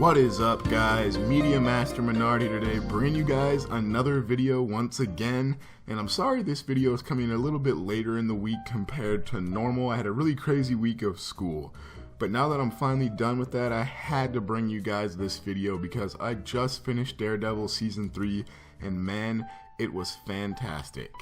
What is up, guys? Media Master Menard here today, bringing you guys another video once again. And I'm sorry this video is coming a little bit later in the week compared to normal. I had a really crazy week of school. But now that I'm finally done with that, I had to bring you guys this video because I just finished Daredevil Season 3, and man, it was fantastic.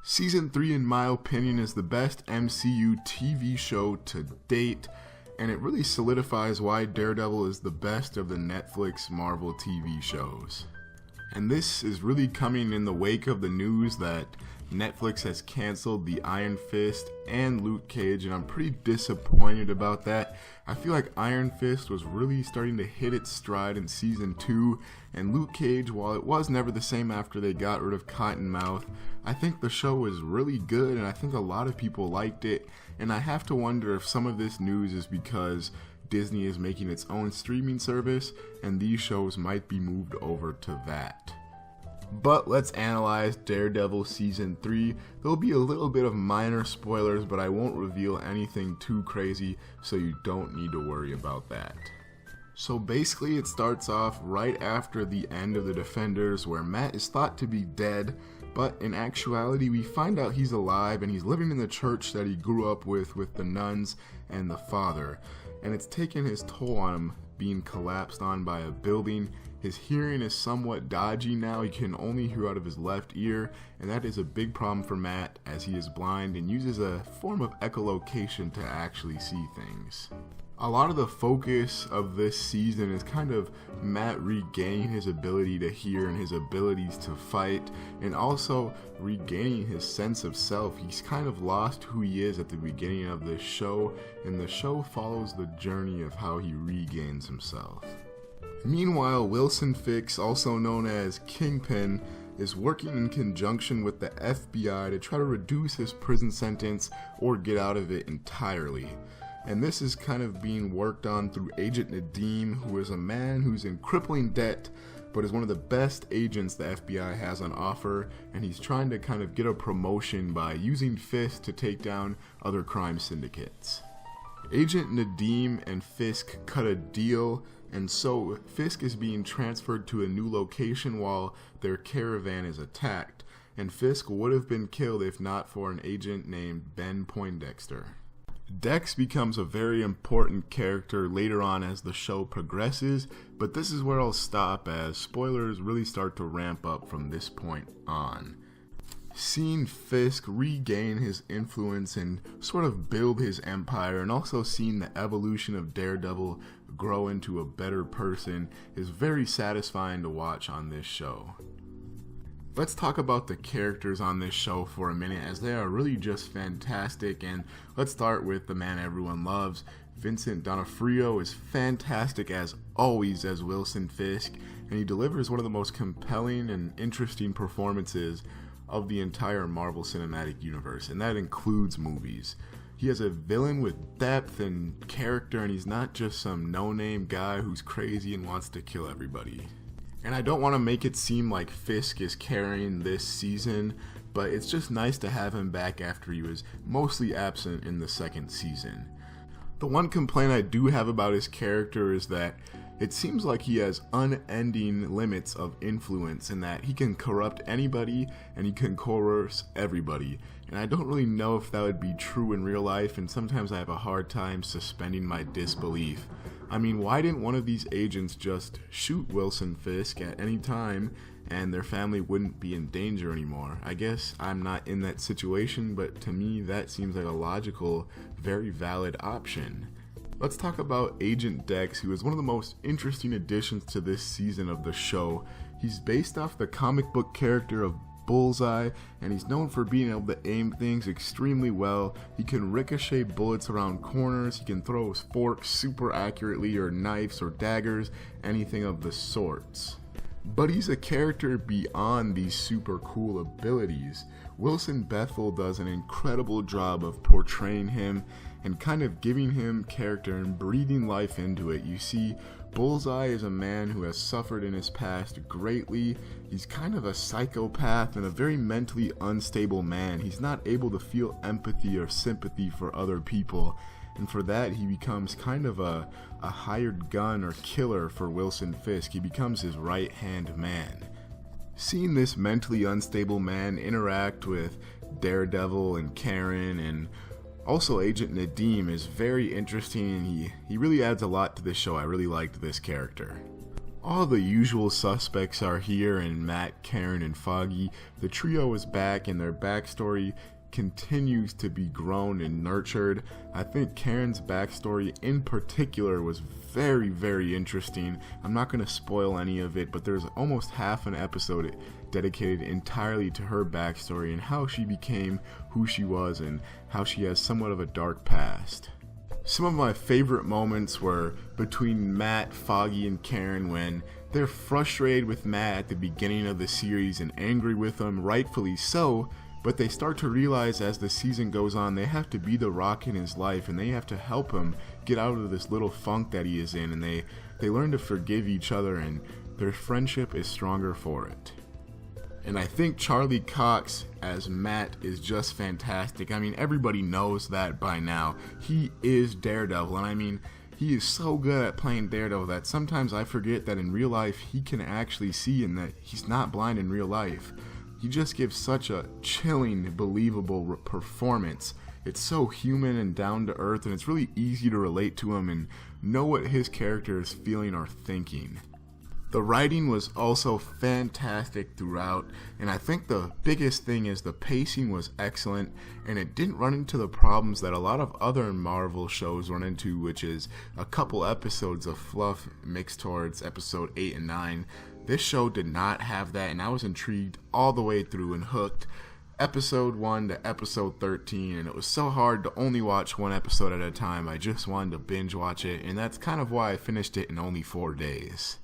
Season 3, in my opinion, is the best MCU TV show to date. And it really solidifies why Daredevil is the best of the Netflix Marvel TV shows. And this is really coming in the wake of the news that Netflix has canceled the Iron Fist and Luke Cage, and I'm pretty disappointed about that. I feel like Iron Fist was really starting to hit its stride in Season 2, and Luke Cage, while it was never the same after they got rid of Cottonmouth, I think the show was really good, and I think a lot of people liked it, and I have to wonder if some of this news is because Disney is making its own streaming service, and these shows might be moved over to that. But let's analyze Daredevil Season 3. There'll be a little bit of minor spoilers, but I won't reveal anything too crazy, so you don't need to worry about that. So basically it starts off right after the end of The Defenders, where Matt is thought to be dead, but in actuality we find out he's alive and he's living in the church that he grew up with the nuns and the father. And it's taken his toll on him, being collapsed on by a building. His hearing is somewhat dodgy now. He can only hear out of his left ear, and that is a big problem for Matt as he is blind and uses a form of echolocation to actually see things. A lot of the focus of this season is kind of Matt regaining his ability to hear and his abilities to fight, and also regaining his sense of self. He's kind of lost who he is at the beginning of this show, and the show follows the journey of how he regains himself. Meanwhile, Wilson Fisk, also known as Kingpin, is working in conjunction with the FBI to try to reduce his prison sentence or get out of it entirely. And this is kind of being worked on through Agent Nadeem, who is a man who's in crippling debt, but is one of the best agents the FBI has on offer, and he's trying to kind of get a promotion by using Fisk to take down other crime syndicates. Agent Nadeem and Fisk cut a deal, and so Fisk is being transferred to a new location while their caravan is attacked, and Fisk would have been killed if not for an agent named Ben Poindexter. Dex becomes a very important character later on as the show progresses, but this is where I'll stop as spoilers really start to ramp up from this point on. Seeing Fisk regain his influence and sort of build his empire, and also seeing the evolution of Daredevil grow into a better person, is very satisfying to watch on this show. Let's talk about the characters on this show for a minute, as they are really just fantastic, and let's start with the man everyone loves. Vincent D'Onofrio is fantastic as always as Wilson Fisk, and he delivers one of the most compelling and interesting performances of the entire Marvel Cinematic Universe, and that includes movies. He has a villain with depth and character, and he's not just some no-name guy who's crazy and wants to kill everybody. And I don't want to make it seem like Fisk is carrying this season, but it's just nice to have him back after he was mostly absent in the second season. The one complaint I do have about his character is that it seems like he has unending limits of influence, in that he can corrupt anybody and he can coerce everybody. And I don't really know if that would be true in real life, and sometimes I have a hard time suspending my disbelief. I mean, why didn't one of these agents just shoot Wilson Fisk at any time and their family wouldn't be in danger anymore? I guess I'm not in that situation, but to me that seems like a logical, very valid option. Let's talk about Agent Dex, who is one of the most interesting additions to this season of the show. He's based off the comic book character of Bullseye, and he's known for being able to aim things extremely well. He can ricochet bullets around corners, he can throw his forks super accurately, or knives or daggers, anything of the sorts. But he's a character beyond these super cool abilities. Wilson Bethel does an incredible job of portraying him and kind of giving him character and breathing life into it. You see, Bullseye is a man who has suffered in his past greatly. He's kind of a psychopath and a very mentally unstable man. He's not able to feel empathy or sympathy for other people. and for that he becomes kind of a hired gun or killer for Wilson Fisk. He becomes his right-hand man. Seeing this mentally unstable man interact with Daredevil and Karen and also Agent Nadeem is very interesting, and he really adds a lot to this show. I really liked this character. All the usual suspects are here, and Matt, Karen, and Foggy. The trio is back, and their backstory continues to be grown and nurtured. I think Karen's backstory in particular was very, very interesting. I'm not going to spoil any of it, but there's almost half an episode dedicated entirely to her backstory and how she became who she was and how she has somewhat of a dark past. Some of my favorite moments were between Matt, Foggy, and Karen when they're frustrated with Matt at the beginning of the series and angry with him, rightfully so, but they start to realize as the season goes on they have to be the rock in his life and they have to help him get out of this little funk that he is in, and they learn to forgive each other and their friendship is stronger for it. And I think Charlie Cox as Matt is just fantastic. I mean, everybody knows that by now. He is Daredevil, and I mean, he is so good at playing Daredevil that sometimes I forget that in real life he can actually see and that he's not blind in real life. He just gives such a chilling, believable performance. It's so human and down to earth, and it's really easy to relate to him and know what his character is feeling or thinking. The writing was also fantastic throughout, and I think the biggest thing is the pacing was excellent, and it didn't run into the problems that a lot of other Marvel shows run into, which is a couple episodes of fluff mixed towards episode 8 and 9. This show did not have that, and I was intrigued all the way through and hooked. Episode 1 to episode 13, and it was so hard to only watch one episode at a time. I just wanted to binge watch it, and that's kind of why I finished it in only 4 days.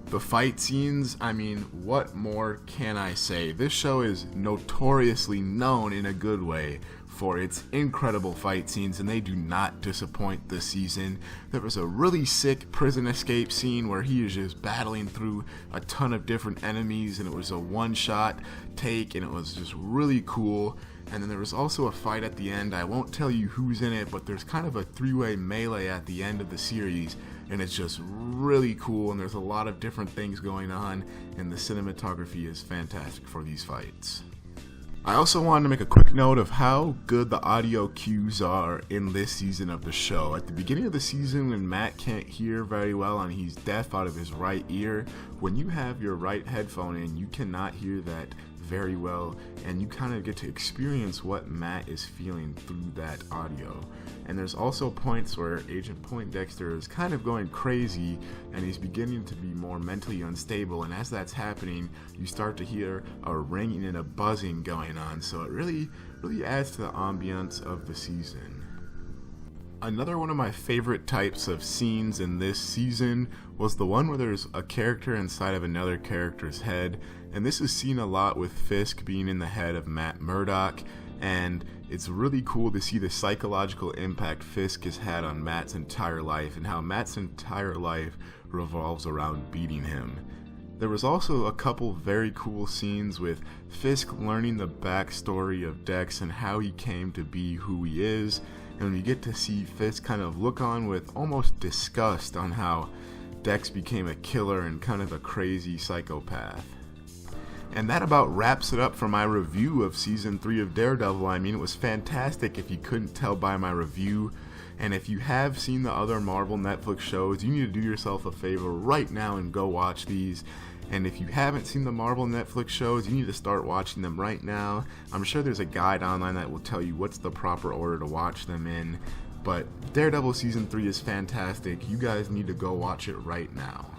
The fight scenes, I mean, what more can I say? This show is notoriously known in a good way for its incredible fight scenes, and they do not disappoint this season. There was a really sick prison escape scene where he is just battling through a ton of different enemies, and it was a one-shot take, and it was just really cool. And then there was also a fight at the end. I won't tell you who's in it, but there's kind of a three-way melee at the end of the series, and it's just really cool, and there's a lot of different things going on, and the cinematography is fantastic for these fights. I also wanted to make a quick note of how good the audio cues are in this season of the show. At the beginning of the season, when Matt can't hear very well and he's deaf out of his right ear, when you have your right headphone in, you cannot hear that very well, and you kind of get to experience what Matt is feeling through that audio. And there's also points where Agent Poindexter is kind of going crazy and he's beginning to be more mentally unstable, and as that's happening you start to hear a ringing and a buzzing going on, so it really adds to the ambiance of the season. Another one of my favorite types of scenes in this season was the one where there's a character inside of another character's head, and this is seen a lot with Fisk being in the head of Matt Murdock, and it's really cool to see the psychological impact Fisk has had on Matt's entire life and how Matt's entire life revolves around beating him. There was also a couple very cool scenes with Fisk learning the backstory of Dex and how he came to be who he is, and we get to see Fisk kind of look on with almost disgust on how Dex became a killer and kind of a crazy psychopath. And that about wraps it up for my review of Season 3 of Daredevil. I mean, it was fantastic if you couldn't tell by my review. And if you have seen the other Marvel Netflix shows, you need to do yourself a favor right now and go watch these. And if you haven't seen the Marvel Netflix shows, you need to start watching them right now. I'm sure there's a guide online that will tell you what's the proper order to watch them in. But Daredevil Season 3 is fantastic. You guys need to go watch it right now.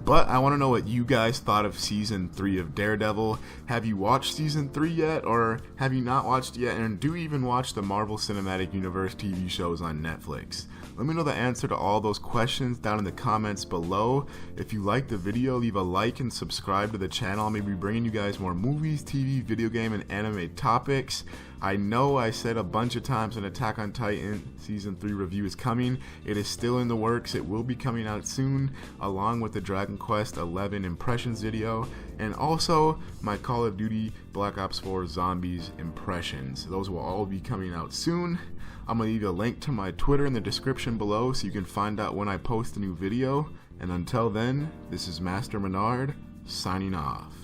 But I want to know what you guys thought of Season 3 of Daredevil. Have you watched Season 3 yet, or have you not watched yet? And do you even watch the Marvel Cinematic Universe TV shows on Netflix? Let me know the answer to all those questions down in the comments below. If you liked the video, leave a like and subscribe to the channel. I'll maybe be bringing you guys more movies, TV, video game, and anime topics. I know I said a bunch of times an Attack on Titan Season 3 review is coming. It is still in the works. It will be coming out soon, along with the Dragon Quest XI Impressions video. and also my Call of Duty Black Ops 4 Zombies impressions. Those will all be coming out soon. I'm going to leave you a link to my Twitter in the description below so you can find out when I post a new video. And until then, this is Master Menard, signing off.